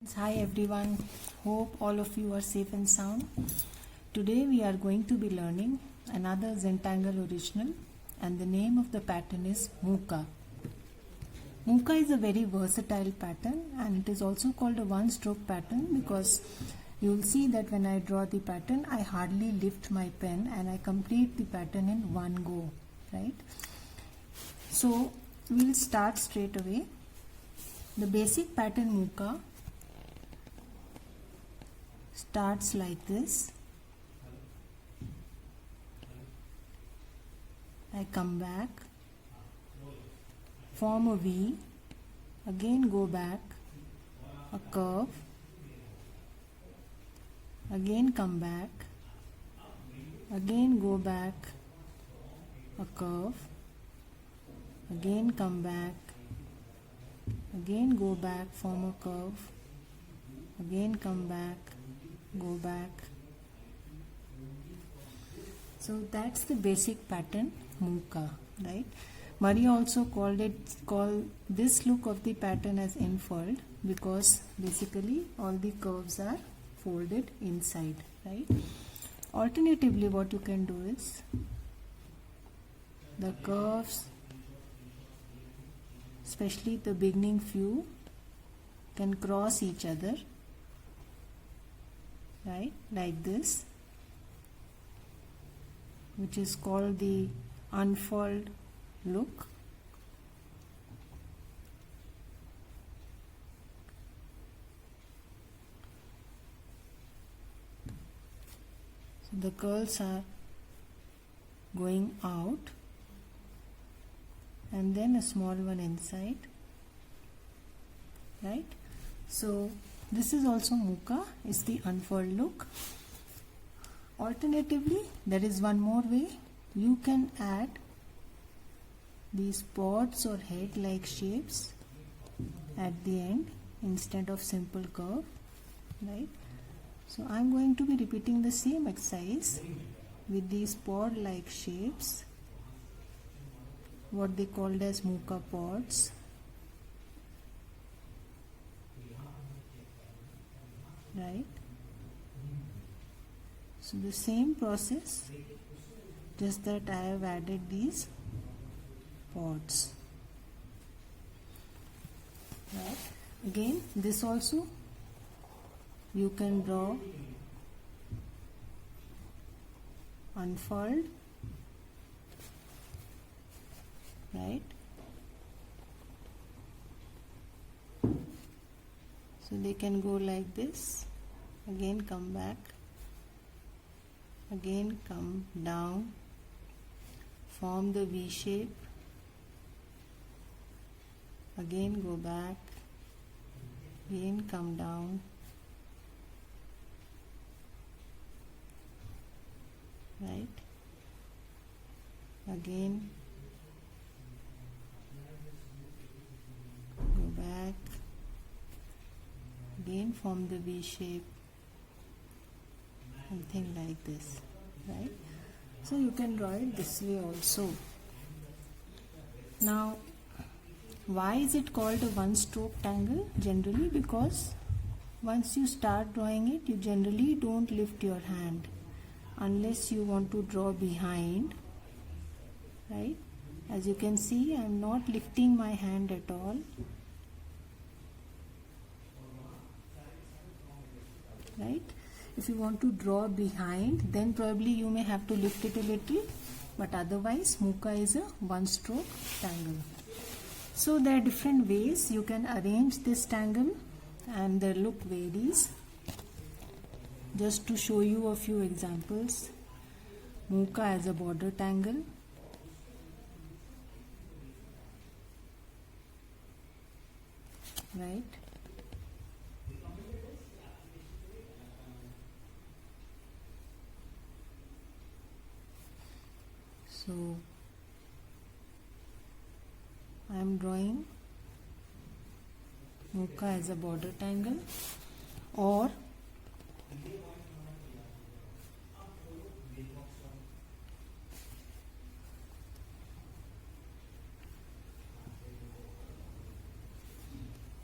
Hi everyone, hope all of you are safe and sound. Today we are going to be learning another Zentangle original and the name of the pattern is Mooka. Mooka is a very versatile pattern and it is also called a one stroke pattern because you will see that when I draw the pattern I hardly lift my pen and I complete the pattern in one go, right? So we will start straight away. The basic pattern Mooka starts like this. I come back, form a V, again go back, a curve, again come back, again go back, a curve, again come back, again go back, form a curve, again come back, go back. So that's the basic pattern Mooka, right? Murray also called this look of the pattern as infold because basically all the curves are folded inside, right? Alternatively, what you can do is the curves, especially the beginning few, can cross each other, right, like this, which is called the unfold look. So the curls are going out and then a small one inside, right? So this is also Mooka, is the unfold look. Alternatively, there is one more way. You can add these pods or head like shapes at the end instead of simple curve, right? So I am going to be repeating the same exercise with these pod like shapes, what they called as Mooka pods, right? So the same process, just that I have added these pods, right? Again, this also you can draw unfold, right? So they can go like this, again come back, again come down, form the V shape, again go back, again come down, right, again go back, again form the V shape, something like this, right? So you can draw it this way also. Now, why is it called a one stroke tangle? Generally because once you start drawing it, you generally don't lift your hand unless you want to draw behind, right? As you can see, I am not lifting my hand at all, right? If you want to draw behind, then probably you may have to lift it a little, but otherwise Mooka is a one stroke tangle. So there are different ways you can arrange this tangle and the look varies. Just to show you a few examples, Mooka as a border tangle, right? So I am drawing Mooka as a border tangle, or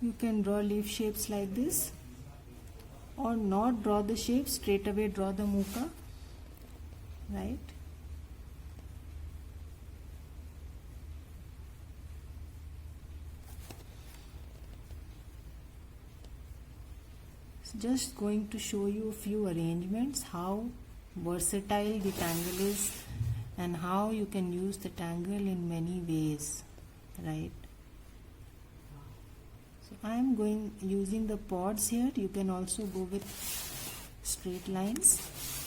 you can draw leaf shapes like this. or not draw the shape, straight away draw the muka, right? Just going to show you a few arrangements, how versatile the tangle is and how you can use the tangle in many ways, right? So I am using the pods here. You can also go with straight lines,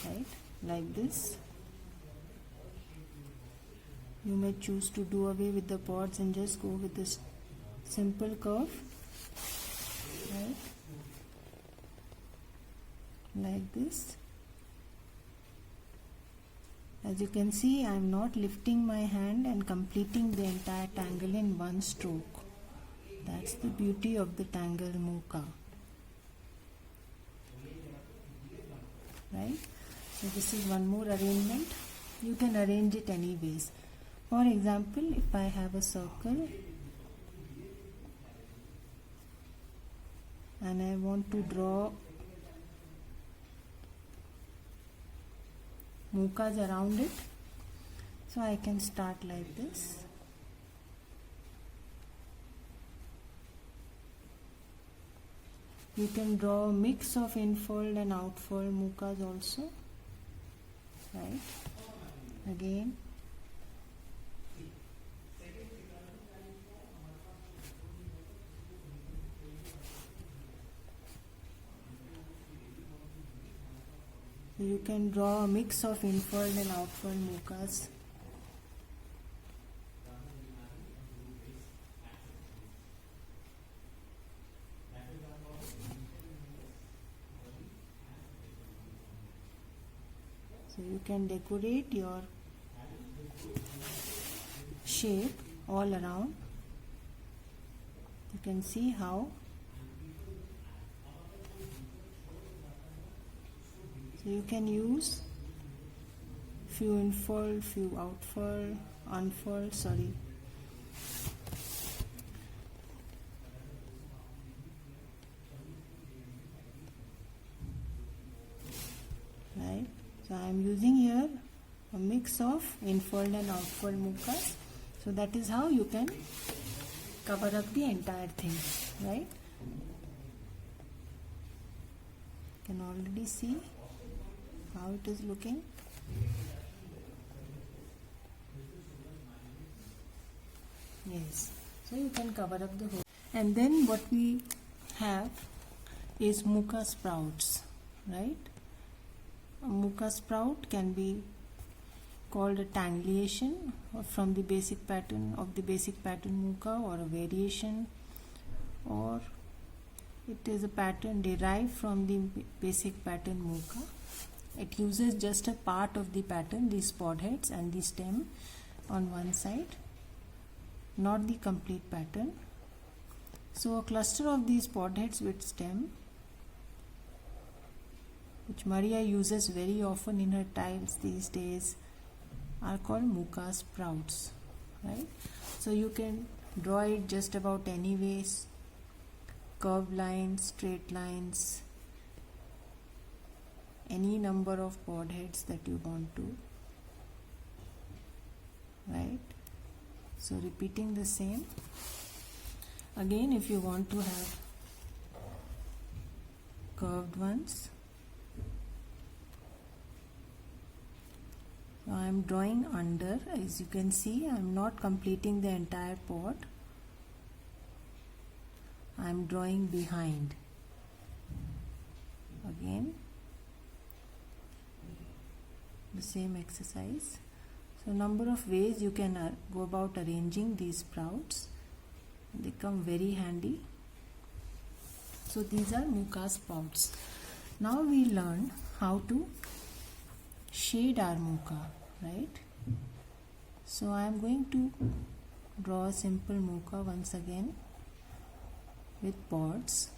right, like this. You may choose to do away with the pods and just go with this simple curve, right, like this. As you can see, I am not lifting my hand and completing the entire tangle in one stroke. That's the beauty of the tangle muka, right? So this is one more arrangement. You can arrange it any ways. For example, if I have a circle and I want to draw mukas around it, so I can start like this. You can draw a mix of infold and outfold mukas also, right? Again, you can draw a mix of infold and outfold mukas. So you can decorate your shape all around. You can see how. So you can use few infold, few outfold, unfold, sorry. Right? So I am using here a mix of infold and outfold mukas. So that is how you can cover up the entire thing, right? You can already see how it is looking. Yes, so you can cover up the whole. And then what we have is muka sprouts, right? A muka sprout can be called a tangliation from the basic pattern of the basic pattern muka, or a variation, or it is a pattern derived from the basic pattern muka. It uses just a part of the pattern, these pod heads and the stem on one side, not the complete pattern. So a cluster of these pod heads with stem, which Maria uses very often in her tiles these days, are called muka sprouts, right? So you can draw it just about any ways, curved lines, straight lines, any number of pod heads that you want to, right? So repeating the same. Again, if you want to have curved ones, so I am drawing under. As you can see, I am not completing the entire pod. I am drawing behind. Again, the same exercise. So number of ways you can go about arranging these sprouts. They come very handy. So these are muka sprouts. Now we learn how to shade our muka, right? So I am going to draw a simple muka once again with pods.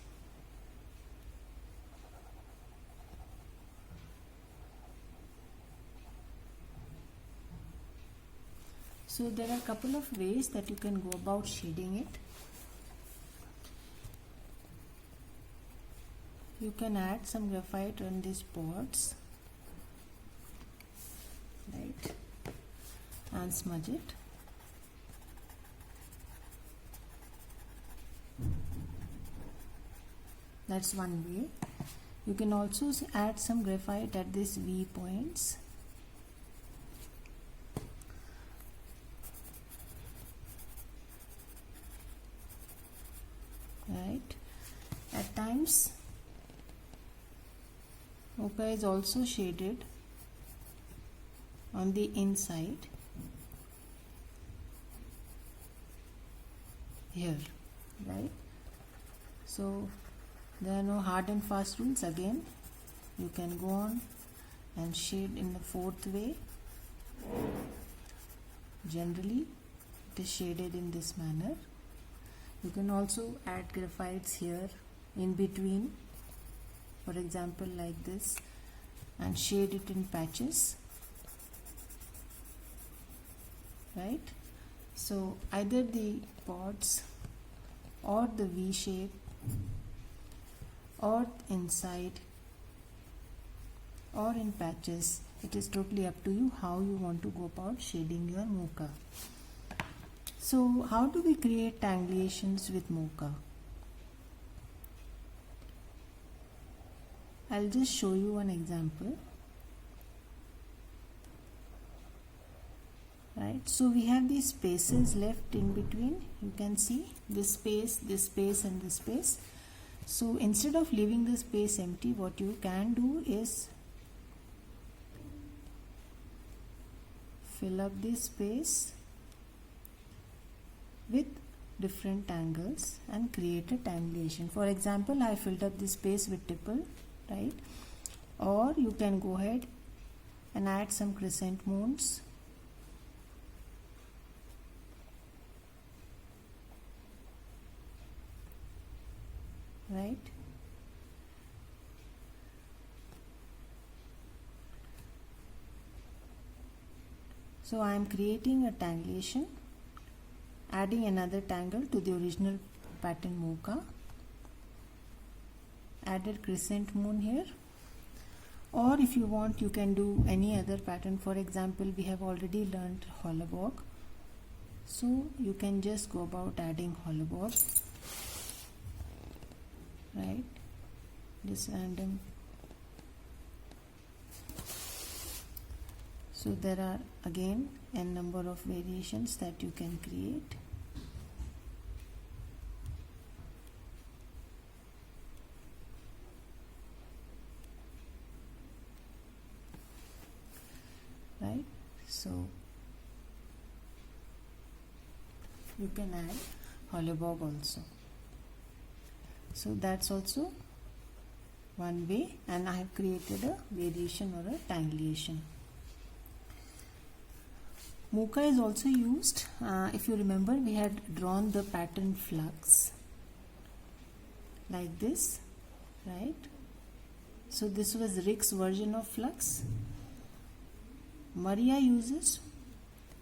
So there are a couple of ways that you can go about shading it. you can add some graphite on these spots, right, and smudge it. That's one way. You can also add some graphite at these V points. Right. At times, ochre is also shaded on the inside here, right? So there are no hard and fast rules. Again, you can go on and shade in the fourth way. Generally, it is shaded in this manner. You can also add graphites here in between, for example like this, and shade it in patches, right? So either the pods or the V shape or inside or in patches, it is totally up to you how you want to go about shading your mocha. So how do we create tangulations with mocha? I'll just show you one example. Right, so we have these spaces left in between. You can see this space, and this space. So instead of leaving the space empty, what you can do is fill up this space with different angles and create a tangulation. For example, I filled up this space with tipple, right? Or you can go ahead and add some crescent moons. Right? So I am creating a tangulation, adding another tangle to the original pattern mocha, added crescent moon here, or if you want you can do any other pattern. For example, we have already learned hollowbob, so you can just go about adding hollowbob, right? This random. So there are again n number of variations that you can create. Right? So you can add hollowbob also. So that's also one way, and I have created a variation or a tangulation. Mocha is also used, if you remember, we had drawn the pattern flux like this, right? So this was Rick's version of flux. Maria uses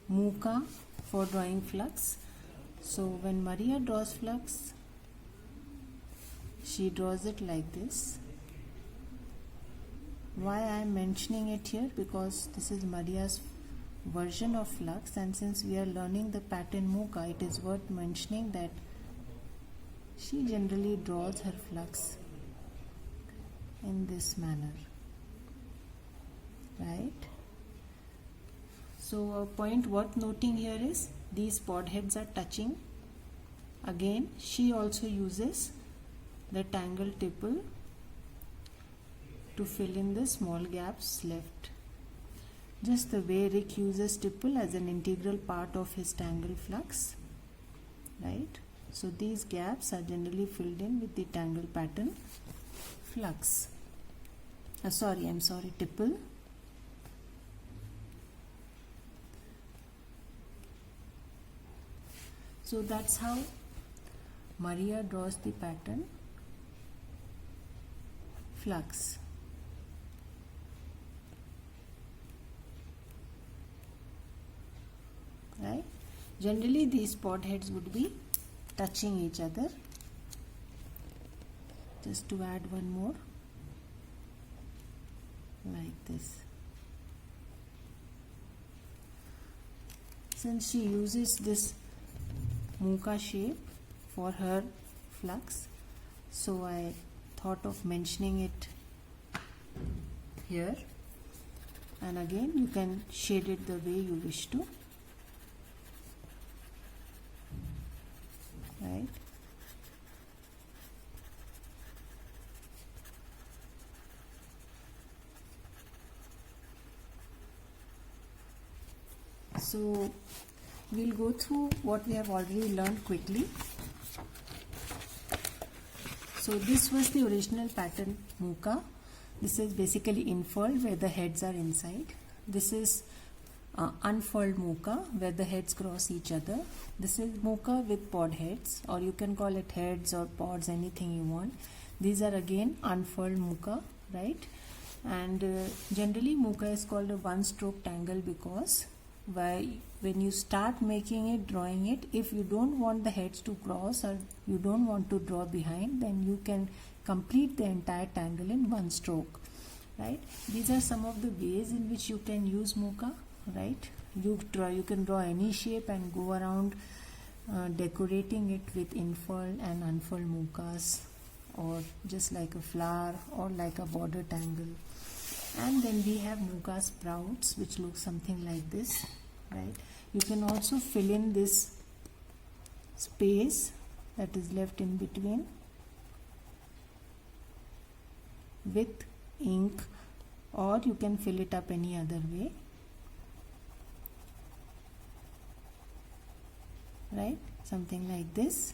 mocha for drawing flux. So when Maria draws flux, she draws it like this. Why I am mentioning it here? Because this is Maria's version of flux, and since we are learning the pattern mocha, it is worth mentioning that she generally draws her flux in this manner, right? So a point worth noting here is these pod heads are touching. Again, she also uses the tangle tipple to fill in the small gaps left, just the way Rick uses tipple as an integral part of his tangle flux, right? So these gaps are generally filled in with the tangle pattern flux. Tipple. So that's how Maria draws the pattern flux. Right? Generally these pod heads would be touching each other. just to add one more like this. Since she uses this Muka shape for her flux, so I thought of mentioning it here. And again, you can shade it the way you wish to, right? So we'll go through what we have already learned quickly. So this was the original pattern Muka. This is basically infurled where the heads are inside. This is unfurled Muka where the heads cross each other. This is Muka with pod heads, or you can call it heads or pods, anything you want. These are again unfurled Muka, right? And generally Muka is called a one stroke tangle because when you start making it, drawing it, if you don't want the heads to cross or you don't want to draw behind, then you can complete the entire tangle in one stroke, right? These are some of the ways in which you can use Muka, right? You can draw any shape and go around decorating it with infurled and unfurled Mukas, or just like a flower or like a border tangle. And then we have Muka sprouts, which look something like this, right? You can also fill in this space that is left in between with ink, or you can fill it up any other way, right? Something like this.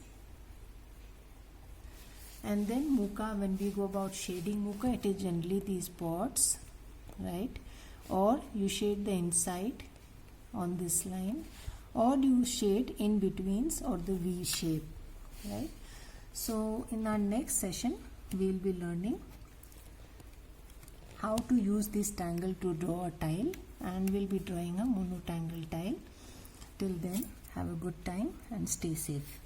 And then Muka, when we go about shading Muka, it is generally these pods, right? Or you shade the inside on this line, or you shade in betweens or the V shape, right? So in our next session we will be learning how to use this tangle to draw a tile, and we'll be drawing a monotangle tile. Till then, have a good time and stay safe.